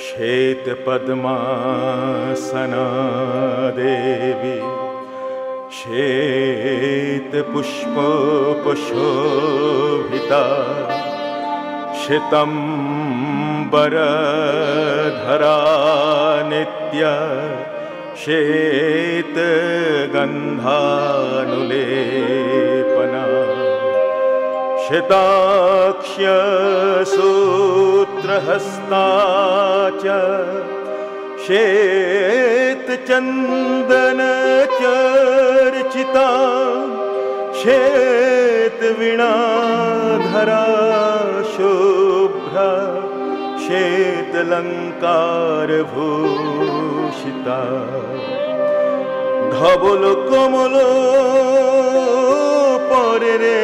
श्वेत पद्मासना देवी श्वेत पुष्पोपशोभिता श्वेतंबरधरा नित्या श्वेत गंधानुलेपना श्वेताक्ष्य सूत्रहस्ता च श्वेत चंदन चर्चिता श्वेत वीणाधरा शुभ्रा श्वेत लंकार भूषिता धवल कमल परे रे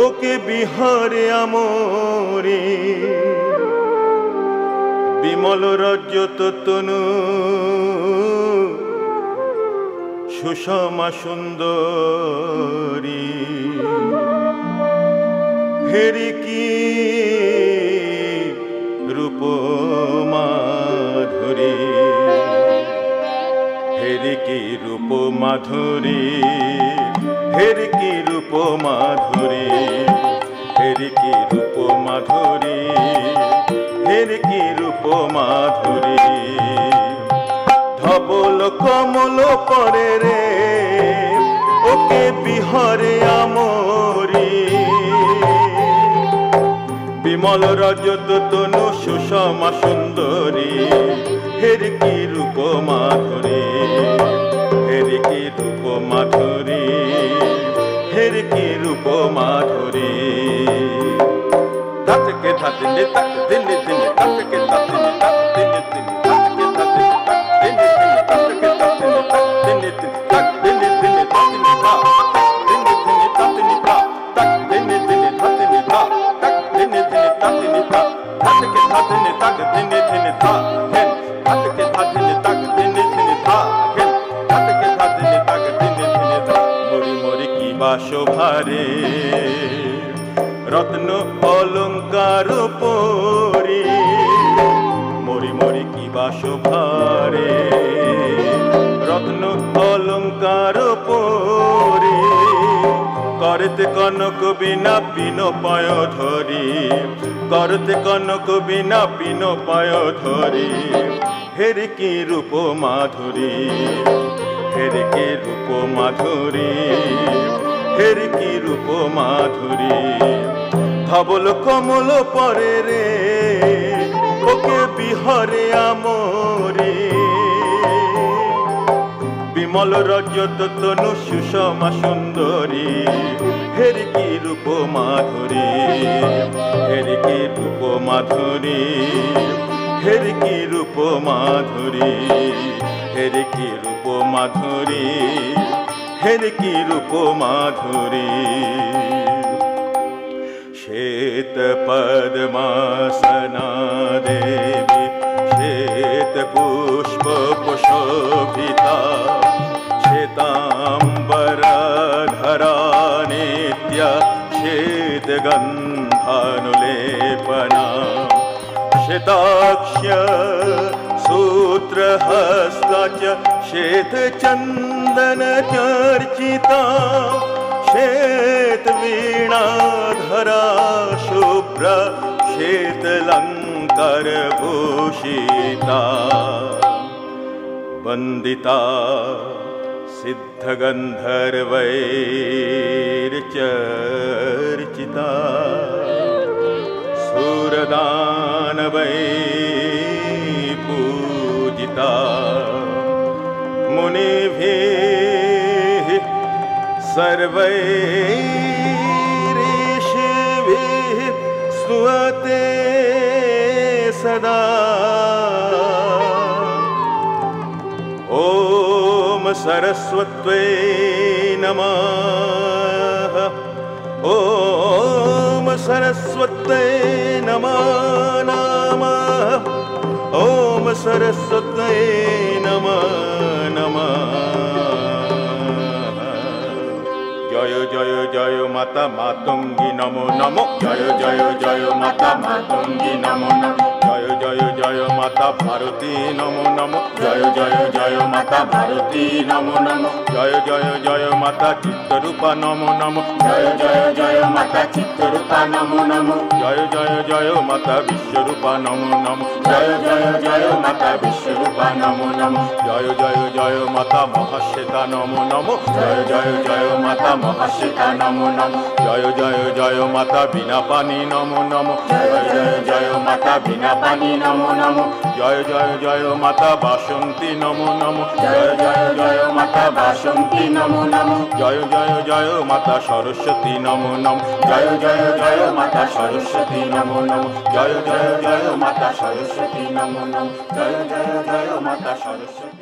ओके बिहारे आमोरी विमल रजत तनु सुषमा सुंदरी हेरी की रूप माधुरी हेरी की रूप माधुरी हेरी की रूप माधुरी हेरी की रूप माधुरी हेरी की रूप माधुरी धवल कमल परे रे ओके बिहारे आमोरी विमल रजत तनु सुषमा सुंदरी हेरी की रूप माधुरी हेरी की रूप माधुरी हेरी की रूप माधुरी धत के धत ने तक दिन दिन धत के धत ने तक दिन दिन धत के धत ने तक दिन दिन धत के धत ने तक दिन दिन तक दिन दिन धत ने था दिन दिन धत ने था तक दिन दिन धत ने था तक दिन दिन धत ने था धत के धत ने तक दिन दिन था धत के धत ने तक दिन दिन था धत के धत ने तक दिन दिन था मोरी मोरी की बाशोभारे रत्न अलंकार परी मोरी मोरी की बाशोभारे रत्न अलंकार परी करते कनक बिना पिन पाय धरी करते कनक बिना पिन पाय धरी हेरी की रूप माधुरी हेरी की रूप माधुरी हेरी की रूप माधुरी धवल कमल परे रे ओके बिहारे आमोरी विमल रजत तनु सुषमा सुंदरी हेरी की रूप माधुरी हेरी की रूप माधुरी हेरी की रूप माधुरी हेरी की रूप माधुरी हेरी की रूप माधुरी श्वेत पद्मासना देवी श्वेत पुष्पोपशोभिता श्वेतांबरधरा नित्या श्वेत गंधानुलेपना श्वेताक्ष्य सूत्रहस्ता च श्वेत चंदन चर्चिता श्वेत वीणाधरा शुभ्रा श्वेत लंकार भूषिता वंदिता सिद्धगंधर्वैर्चर्चिता सुरदानवै पूजिता मुनिभिः सर्वैर्ऋषिभिः स्तुते सदा ॐ सरस्वत्यै नमः ॐ सरस्वत्यै नमः ॐ सरस्वत्यै नमः जय जय जय माता मातंगी नमो नमो। জয় জয় জয় মাতা মাতঙ্গী নমো নমো জয় জয় জয় মাতা ভারতী নমো নমো জয় জয় জয় মাতা ভারতী নমো নমো জয় জয় জয় মাতা চিত্তরূপা নমো নমো জয় জয় জয় মাতা চিত্তরূপা নমো নমো জয় জয় জয় মাতা বিশ্বরূপা নমো নমো জয় জয় জয় মাতা বিশ্বরূপা নমো নমো জয় জয় জয় মাতা মহাশ্বেতা নমো নমো জয় জয় জয় মাতা মহাশ্বেতা নমো নমো জয় জয় জয় মাতা বিনা পানি নমো নমো জয় জয় জয় মাতা বিনা পানি নমো নমো জয় জয় জয় মাতা বাসন্তী নমো নমো জয় জয় জয় মাতা বাসন্তী নমো নমো জয় জয় জয় মাতা সরস্বতী নমো নমো জয় জয় জয় মাতা সরস্বতী নমো নমো জয় জয় জয় মাতা সরস্বতী নমো নমো জয় জয় জয় মাতা সরস্বতী